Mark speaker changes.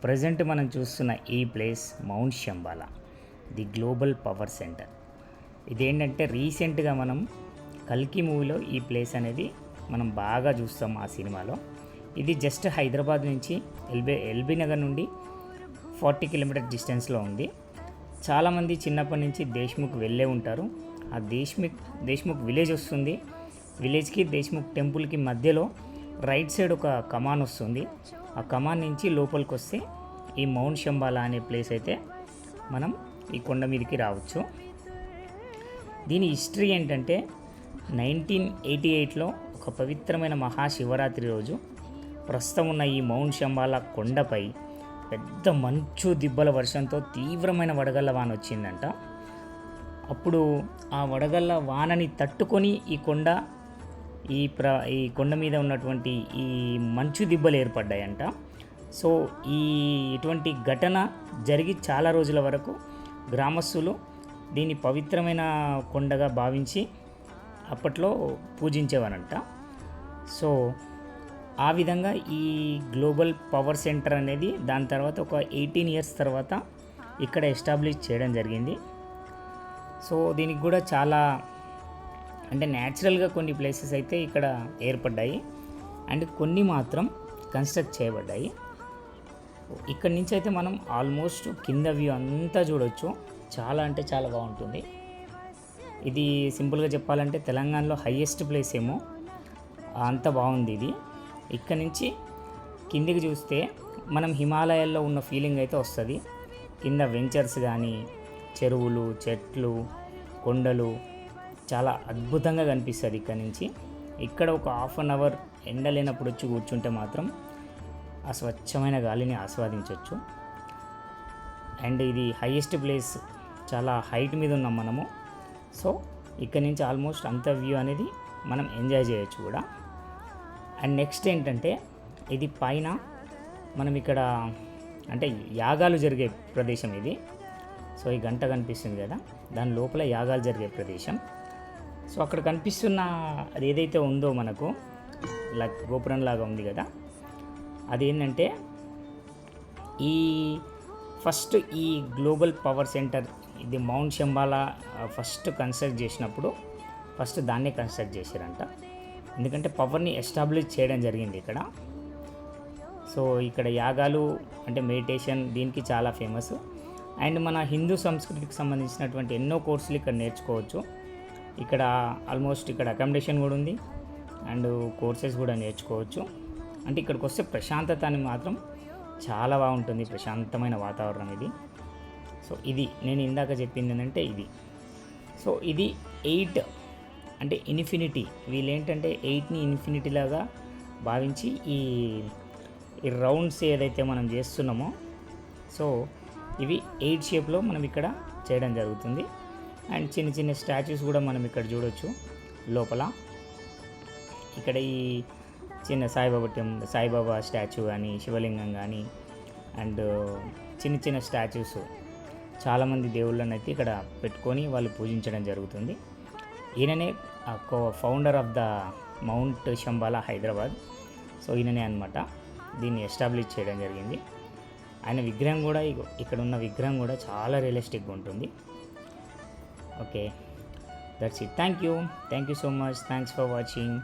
Speaker 1: Present మనం చూస్తున్న ఈ place mount Shambhala, the global power centre. ఇదేంటంటే రీసెంట్గా మనం కల్కి మూవీలో ఈ ప్లేస్ అనేది మనం బాగా చూస్తాం ఆ సినిమాలో. ఇది జస్ట్ హైదరాబాద్ నుంచి ఎల్బీ నగర్ నుండి 40 కిలోమీటర్ డిస్టెన్స్లో ఉంది. చాలామంది చిన్నప్పటి నుంచి దేశ్ముఖ్ వెళ్ళే ఉంటారు. ఆ దేశ్ముఖ్ విలేజ్ వస్తుంది. విలేజ్కి దేశ్ముఖ్ టెంపుల్కి మధ్యలో రైట్ సైడ్ ఒక కమాన్ వస్తుంది. ఆ కమాన్ నుంచి లోపలికి వస్తే ఈ మౌంట్ శంబాలా అనే ప్లేస్ అయితే మనం ఈ కొండ మీదకి రావచ్చు. దీని హిస్టరీ ఏంటంటే 1988లో ఒక పవిత్రమైన మహాశివరాత్రి రోజు ప్రస్తుతం ఉన్న ఈ మౌంట్ శంబాలా కొండపై పెద్ద మంచు దిబ్బల వర్షంతో తీవ్రమైన వడగళ్ళ వాన వచ్చిందంట. అప్పుడు ఆ వడగళ్ళ వానని తట్టుకొని ఈ కొండ మీద ఉన్నటువంటి ఈ మంచు దిబ్బలు ఏర్పడ్డాయంట. సో ఇటువంటి ఘటన జరిగి చాలా రోజుల వరకు గ్రామస్తులు దీన్ని పవిత్రమైన కొండగా భావించి అప్పట్లో పూజించేవారంట. సో ఆ విధంగా ఈ గ్లోబల్ పవర్ సెంటర్ అనేది దాని తర్వాత ఒక 18 ఇయర్స్ తర్వాత ఇక్కడ ఎస్టాబ్లిష్ చేయడం జరిగింది. సో దీనికి కూడా చాలా అంటే న్యాచురల్గా కొన్ని ప్లేసెస్ అయితే ఇక్కడ ఏర్పడ్డాయి అండ్ కొన్ని మాత్రం కన్స్ట్రక్ట్ చేయబడ్డాయి. ఇక్కడి నుంచి అయితే మనం ఆల్మోస్ట్ కింద వ్యూ అంతా చూడవచ్చు. చాలా అంటే చాలా బాగుంటుంది. ఇది సింపుల్గా చెప్పాలంటే తెలంగాణలో హైయెస్ట్ ప్లేస్ ఏమో, అంత బాగుంది ఇది. ఇక్కడ నుంచి కిందికి చూస్తే మనం హిమాలయాల్లో ఉన్న ఫీలింగ్ అయితే వస్తుంది. కింద వెంచర్స్ కానీ, చెరువులు, చెట్లు, కొండలు చాలా అద్భుతంగా కనిపిస్తుంది ఇక్కడ నుంచి. ఇక్కడ ఒక హాఫ్ అన్ అవర్ ఎండ లేనప్పుడు వచ్చి కూర్చుంటే మాత్రం ఆ స్వచ్ఛమైన గాలిని ఆస్వాదించవచ్చు. అండ్ ఇది హైయెస్ట్ ప్లేస్, చాలా హైట్ మీద ఉన్నాం మనము. సో ఇక్కడ నుంచి ఆల్మోస్ట్ అంత వ్యూ అనేది మనం ఎంజాయ్ చేయొచ్చు కూడా. అండ్ నెక్స్ట్ ఏంటంటే ఇది పైన మనం ఇక్కడ అంటే యాగాలు జరిగే ప్రదేశం ఇది. సో ఈ గంట కనిపిస్తుంది కదా, దాని లోపల యాగాలు జరిగే ప్రదేశం. సో అక్కడ కనిపిస్తున్న అది ఏదైతే ఉందో మనకు ఇలా గోపురం లాగా ఉంది కదా, అదేంటంటే ఫస్ట్ ఈ గ్లోబల్ పవర్ సెంటర్ ఇది మౌంట్ శంబాలా ఫస్ట్ కన్స్ట్రక్ట్ చేసినప్పుడు ఫస్ట్ దాన్నే కన్స్ట్రక్ట్ చేశారంట. ఎందుకంటే పవర్ని ఎస్టాబ్లిష్ చేయడం జరిగింది ఇక్కడ. సో ఇక్కడ యాగాలు అంటే మెడిటేషన్ దీనికి చాలా ఫేమస్. అండ్ మన హిందూ సంస్కృతికి సంబంధించినటువంటి ఎన్నో కోర్సులు ఇక్కడ నేర్చుకోవచ్చు. ఇక్కడ ఆల్మోస్ట్ ఇక్కడ అకామిడేషన్ కూడా ఉంది అండ్ కోర్సెస్ కూడా నేర్చుకోవచ్చు. అంటే ఇక్కడికి వస్తే ప్రశాంతత అని మాత్రం చాలా బాగుంటుంది, ప్రశాంతమైన వాతావరణం ఇది. సో ఇది నేను ఇందాక చెప్పింది ఏంటంటే ఇది. సో ఇది 8 అంటే ఇన్ఫినిటీ. వీళ్ళు ఏంటంటే 8ని ఇన్ఫినిటీ లాగా భావించి ఈ రౌండ్స్ ఏదైతే మనం చేస్తున్నామో సో ఇవి 8 షేప్లో మనం ఇక్కడ చేయడం జరుగుతుంది. అండ్ చిన్న చిన్న స్టాచ్యూస్ కూడా మనం ఇక్కడ చూడవచ్చు లోపల. ఇక్కడ ఈ చిన్న సాయిబాబా స్టాచ్యూ కానీ, శివలింగం కానీ అండ్ చిన్న చిన్న స్టాచ్యూస్ చాలామంది దేవుళ్ళని అయితే ఇక్కడ పెట్టుకొని వాళ్ళు పూజించడం జరుగుతుంది. ఈయననే founder of the mount Shambhala Hyderabad. So ఈయననే అనమాట దీన్ని ఎస్టాబ్లిష్ చేయడం జరిగింది. ఆయన విగ్రహం కూడా ఇక్కడ ఉన్న విగ్రహం కూడా చాలా రియలిస్టిక్గా ఉంటుంది. Okay, that's it. Thank you so much. Thanks for watching.